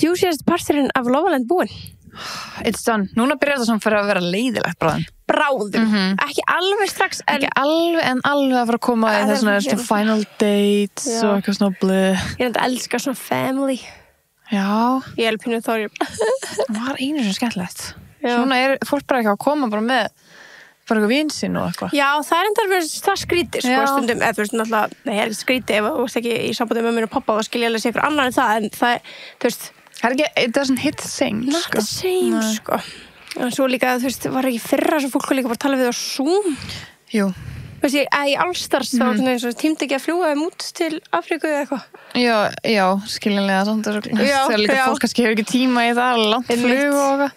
juiciest parturinn af Love Island búinn. It's done. Núna byrjar þetta samt fyrir að vera leiðilegt Bráðum. Ekki alveg strax, en Ekki alveg, en alveg að fara að koma í þessuna final dates og eitthvað svona blöð. ég er að elska svona family. Já, Ég er pínu þá það var einu sem skemmtilegt. Já. Svona fólk bara eitthvað að koma bara með bara eitthvað vinsinn og eitthvað. Já, það er enda það skrítið, sko, Já. stundum, eða þú veist, náttúrulega, nei, er ekki skrítið ef þú ert ekki í sambandi með mér og pappa, þá skil ég alveg sé ykkur annar en það, en það, þú veist, Það er ekki, it doesn't hit the same, not the same, sko. En svo líka, þú veist, var ekki fyrra sem fólk var líka bara að tala við á Zoom. Jú. Þú veist, í Allstars, þá var þetta eins og tímdi ekki að fljúga þeim út til Afríku eða eitthvað. Já, skiljanlega samt. Já, Þegar líka já. fólk kannski hefur ekki tíma í það, langt flug og eitthvað.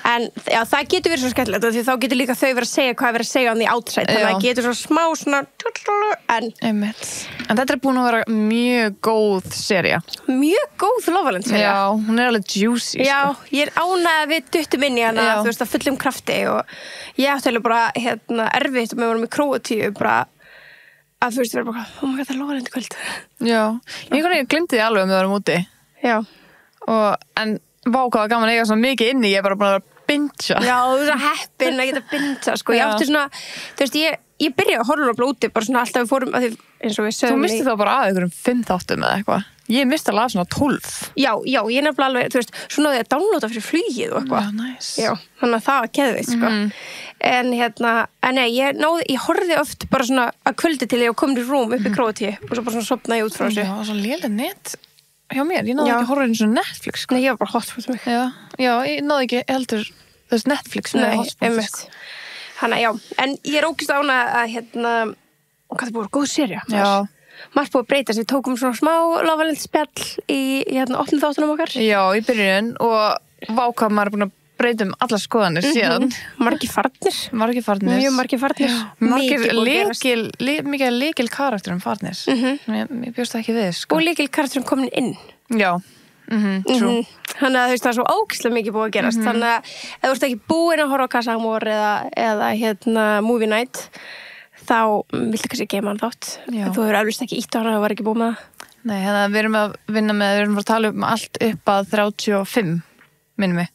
En já, það getur verið svo skemmtilegt af því þá getur líka þau verið að segja hvað er verið að segja on the outside, þannig að það getur svo smá svona Einmitt. En þetta er búin að vera mjög góð sería. mjög góð Love Island sería. Já, hún er alveg juicy. Já, ég er ánægð að við duttum inn í hana, Já. þú veist, að fullum krafti og ég átti alveg bara, erfitt og við vorum í Króatíu bara að þú veist, við erum bara, oh my god, það er Love Island í kvöld. Já. Ég glemdi því alveg um við varum úti. Já. En vá hvað var gaman að eiga svona mikið inni, ég er bara búin að vera að bingea. Já, þú veist að heppin að geta binda, sko. Ég átti svona, þú veist, ég byrjaði að horfa á blóti, bara svona alltaf við fórum, að því, eins og við Þú sögum misti þá bara að einhverjum 5 þáttum eða eitthvað. Ég misti alveg að svona 12. Já, ég nefnilega alveg, þú veist, svo náði ég að downloada fyrir flugið og eitthvað. Já, nice. Já, þannig að það var geðveikt, sko. En nei, ég horfði oft bara svona að kvöldi til ég og komin í rúm upp í Króatíu og svo bara svona sopnaði ég út frá þessu. Já, svo lélega net hjá mér. Ég náði ekki að horfa eins og Netflix, sko. Nei, ég var bara hotspot mig. Já, ég náði ekki heldur þess Netflix með hotspot, einmitt. sko. Hanna, já, en ég er ógist ánægð að, hvað það búið góð serja. Já. Margt búið að breytast, við tókum svona smá Love Island spjall í opnum þáttunum okkar. Já, í byrjun og vá hvað maður er búin að breyta alla skoðanir síðan. Margir farnir. Mjög margir farnir. Mikið líkil karakterum farnir. Ég bjóst það ekki við, sko. Og líkil karakterum komin inn. Já. True. Þannig að þú veist það er svo ógeðslega mikið búið að gerast. Þannig að ef þú ert ekki búin að horfa á Casa Amor eða Movie Night, þá viltu kannski geima hann þátt. Þú hefur eflust ekki ítt á hana, það var ekki búið með það. Nei, þannig að við erum að vinna með, við erum að tala um allt upp að 35, minnum við.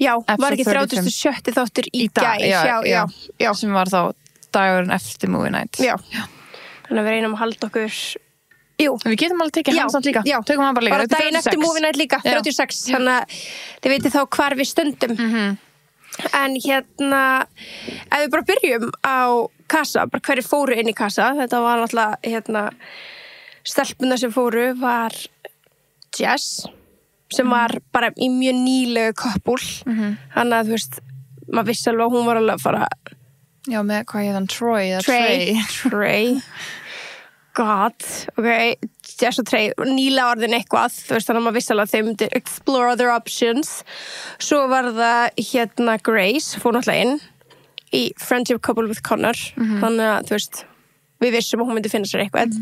Já, var ekki 37. þáttur í gær. Já. Sem var þá dagurinn eftir Movie Night. Já. Þannig að við reynum að halda okkur. Jú. Við getum alveg tekið hans líka. Já. Tökum hann bara líka. Bara daginn eftir Movie Night líka, 36. Þannig að þið veitir þá hvar við stöndum. En ef við bara byrjum á Casa, bara hverju fóru inn í Casa, þetta var náttúrulega, stelpuna sem fóru var Jess, sem var bara í mjög nýlegu koppúl. Þannig að, þú veist, maður vissi alveg að hún var alveg að fara... Já, með hvað ég þann Troy eða Trey. God, ok, Jess og Trey, nýlega orðin eitthvað, þú veist, þannig að maður vissi alveg að þau myndi explore other options. Svo var það Grace, fór náttúrulega inn í friendship couple with Connor, þannig að, þú veist, við vissum að hún myndi finna sér eitthvað.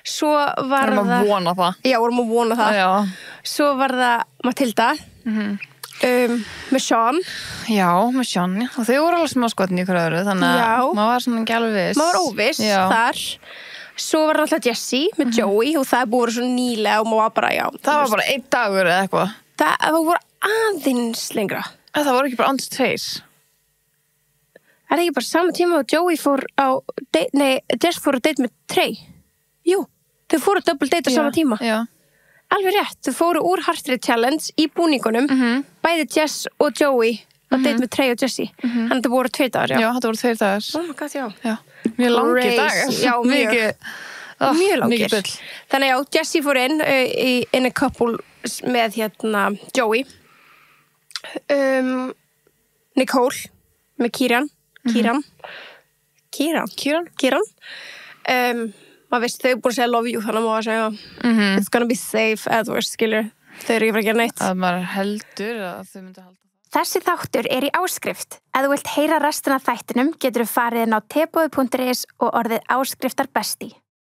Svo var það... Vorum að vona það. Já, vorum að vona það. Já. Svo var það Matilda, með Sean. Já, með Sean, og þau voru alveg smá skotin í ykkur öðru, þannig að maður var svona ekki alveg viss. Maður var óviss þar. Svo var alltaf Jessie með Joey og það búið svo nýlega og maður var bara, Það var bara 1 dagur eða eitthvað. Það voru aðeins lengra. Það voru ekki bara andst 2. Er það ekki bara saman tíma og Joey fór á Jess fór á date með Trey? Jú, þau fóru að double date á sama tíma. Já. Alveg rétt, þau fóru úr Heart Rate Challenge í búningunum, bæði Jess og Joey að date með Trey og Jessie. Þannig að það voru 2 dagar, Já, þetta voru 2 dagar. Oh my god, Já. Mjög langir dagar. Já, mjög langir. Bull. Þannig Jessie fór inn in a couple með Joey. Nicole með Kieran. Maður veist, þau búin að segja love you, þannig að maður að segja it's gonna be safe, eða þú veist, skilur, þau eru ekki fyrir að gera neitt. Að maður heldur að þau myndi halda. Þessi þáttur er í áskrift. Ef þú vilt heyra restina af þættinum, getur þú farið inn á teboði.is og orðið áskriftar besti.